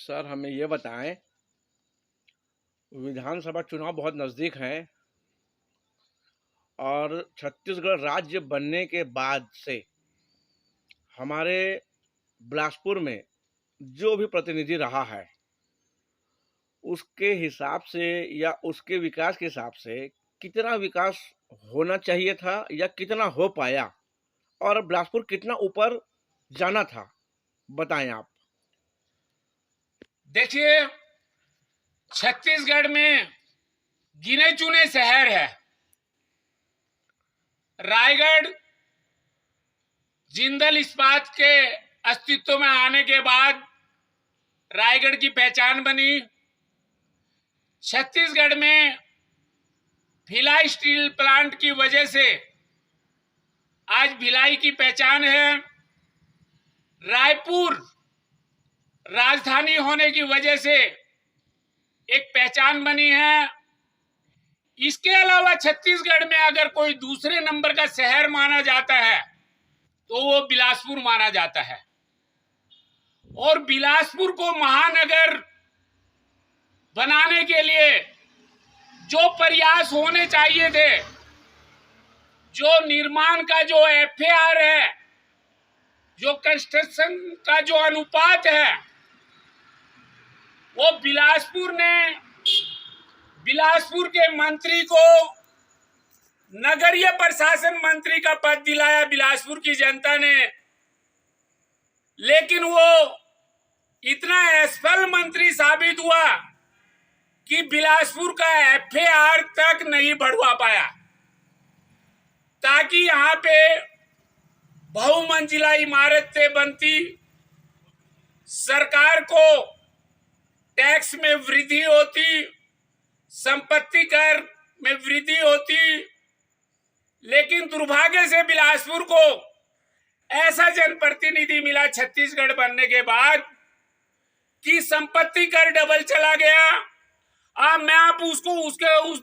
Sir हमें ये बताएं, विधानसभा चुनाव बहुत नज़दीक हैं और छत्तीसगढ़ राज्य बनने के बाद से हमारे बिलासपुर में जो भी प्रतिनिधि रहा है, उसके हिसाब से या उसके विकास के हिसाब से कितना विकास होना चाहिए था या कितना हो पाया और बिलासपुर कितना ऊपर जाना था, बताएं आप। देखिए, छत्तीसगढ़ में गिने चुने शहर है। रायगढ़ जिंदल इस्पात के अस्तित्व में आने के बाद रायगढ़ की पहचान बनी। छत्तीसगढ़ में भिलाई स्टील प्लांट की वजह से आज भिलाई की पहचान है। रायपुर राजधानी होने की वजह से एक पहचान बनी है। इसके अलावा छत्तीसगढ़ में अगर कोई दूसरे नंबर का शहर माना जाता है तो वो बिलासपुर माना जाता है। और बिलासपुर को महानगर बनाने के लिए जो प्रयास होने चाहिए थे, जो निर्माण का जो एफएआर है, जो कंस्ट्रक्शन का जो अनुपात है, वो बिलासपुर के मंत्री को नगरीय प्रशासन मंत्री का पद दिलाया बिलासपुर की जनता ने। लेकिन वो इतना असफल मंत्री साबित हुआ कि बिलासपुर का एफएआर तक नहीं बढ़वा पाया, ताकि यहाँ पे बहुमंजिला इमारतें बनती, सरकार को टैक्स में वृद्धि होती, संपत्ति कर में वृद्धि होती। लेकिन दुर्भाग्य से बिलासपुर को ऐसा जनप्रतिनिधि मिला छत्तीसगढ़ बनने के बाद कि संपत्ति कर डबल चला गया। अब मैं आप उस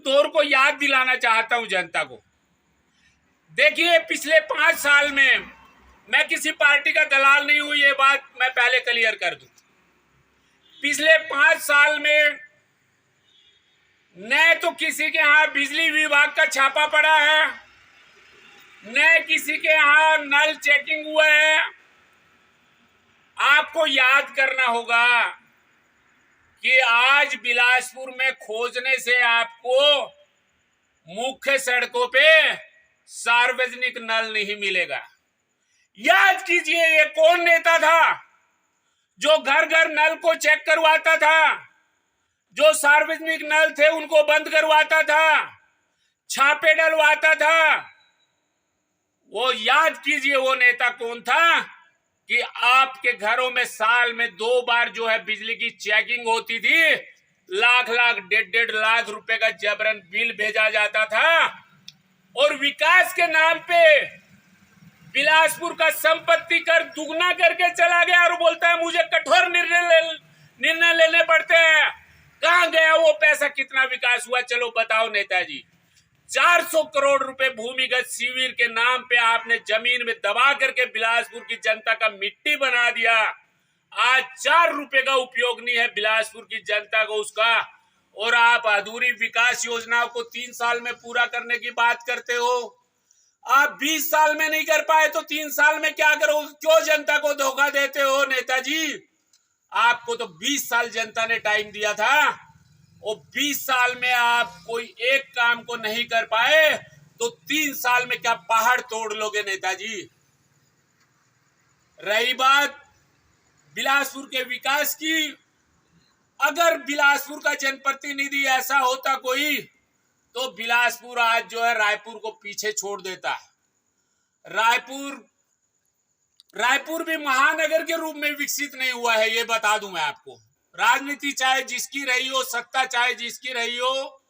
दौर को याद दिलाना चाहता हूं जनता को। देखिए, पिछले 5 साल में मैं किसी पार्टी का दलाल नहीं हूं, ये बात मैं पहले क्लियर कर दूं। पिछले 5 साल में न तो किसी के यहाँ बिजली विभाग का छापा पड़ा है, न किसी के यहाँ नल चेकिंग हुआ है। आपको याद करना होगा कि आज बिलासपुर में खोजने से आपको मुख्य सड़कों पे सार्वजनिक नल नहीं मिलेगा। याद कीजिए, ये कौन नेता था जो घर घर नल को चेक करवाता था, जो सार्वजनिक नल थे उनको बंद करवाता था, छापे डलवाता था। वो याद कीजिए वो नेता कौन था कि आपके घरों में साल में 2 बार जो है बिजली की चेकिंग होती थी, लाख लाख 1.5 लाख रुपए का जबरन बिल भेजा जाता था। और विकास के नाम पे बिलासपुर का संपत्ति कर दुगना करके चला गया और बोलता है मुझे कठोर निर्णय लेने पड़ते हैं। कहां गया वो पैसा? कितना विकास हुआ? चलो बताओ नेताजी। 400 करोड़ रुपए भूमिगत शिविर के नाम पे आपने जमीन में दबा करके बिलासपुर की जनता का मिट्टी बना दिया। आज 4 रुपए का उपयोग नहीं है बिलासपुर की जनता को उसका। और आप अधूरी विकास योजनाओं को 3 साल में पूरा करने की बात करते हो। आप 20 साल में नहीं कर पाए तो 3 साल में क्या करो? क्यों जनता को धोखा देते हो नेताजी? आपको तो 20 साल जनता ने टाइम दिया था और 20 साल में आप कोई एक काम को नहीं कर पाए तो 3 साल में क्या पहाड़ तोड़ लोगे नेताजी? रही बात बिलासपुर के विकास की, अगर बिलासपुर का जनप्रतिनिधि ऐसा होता कोई, तो बिलासपुर आज जो है रायपुर को पीछे छोड़ देता है। रायपुर भी महानगर के रूप में विकसित नहीं हुआ है, ये बता दूं मैं आपको। राजनीति चाहे जिसकी रही हो, सत्ता चाहे जिसकी रही हो,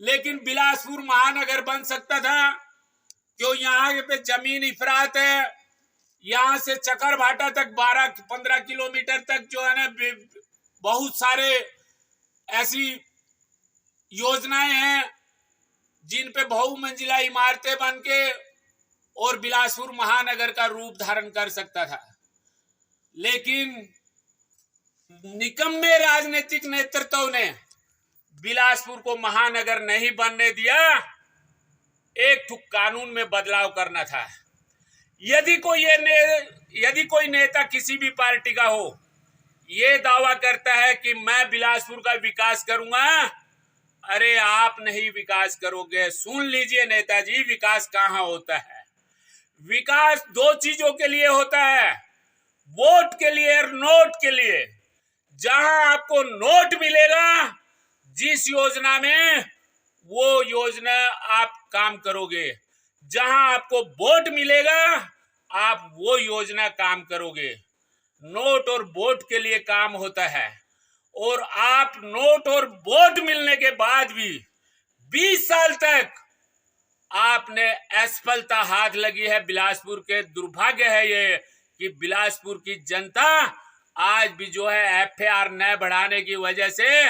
लेकिन बिलासपुर महानगर बन सकता था। क्यों? यहाँ पे जमीन इफरात है। यहाँ से चकरभाटा तक 12-15 किलोमीटर तक जो है ना, बहुत सारे ऐसी योजनाएं हैं जिन पे बहुमंजिला इमारतें बन के और बिलासपुर महानगर का रूप धारण कर सकता था। लेकिन निकम्मे राजनीतिक नेतृत्व ने बिलासपुर को महानगर नहीं बनने दिया। एक ठुक कानून में बदलाव करना था। यदि कोई नेता किसी भी पार्टी का हो, ये दावा करता है कि मैं बिलासपुर का विकास करूंगा, अरे आप नहीं विकास करोगे। सुन लीजिए नेताजी, विकास कहाँ होता है? विकास दो चीजों के लिए होता है, वोट के लिए और नोट के लिए। जहां आपको नोट मिलेगा जिस योजना में, वो योजना आप काम करोगे। जहां आपको वोट मिलेगा आप वो योजना काम करोगे। नोट और वोट के लिए काम होता है। और आप नोट और वोट मिलने के बाद भी 20 साल तक आपने असफलता हाथ लगी है बिलासपुर के। दुर्भाग्य है ये कि बिलासपुर की जनता आज भी जो है FAR न बढ़ाने की वजह से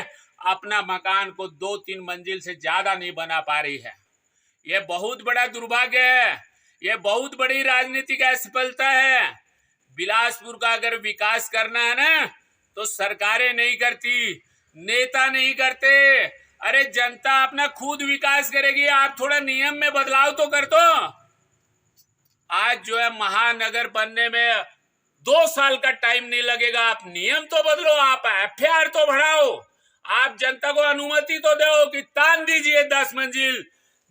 अपना मकान को 2-3 मंजिल से ज्यादा नहीं बना पा रही है। ये बहुत बड़ा दुर्भाग्य है, ये बहुत बड़ी राजनीतिक असफलता है। बिलासपुर का अगर विकास करना है ना, तो सरकारें नहीं करती, नेता नहीं करते। अरे जनता अपना खुद विकास करेगी। आप थोड़ा नियम में बदलाव तो कर दो। आज जो है महानगर बनने में 2 साल का टाइम नहीं लगेगा। आप नियम तो बदलो, आप FAR तो बढ़ाओ, आप जनता को अनुमति तो दो कि तान दीजिए 10 मंजिल।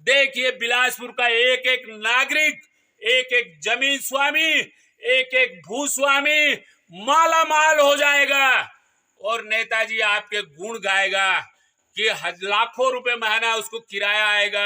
देखिए बिलासपुर का एक एक नागरिक, एक एक जमीन स्वामी, एक एक भूस्वामी माला माल हो जाएगा और नेताजी आपके गुण गाएगा कि लाखों रुपए महीना उसको किराया आएगा।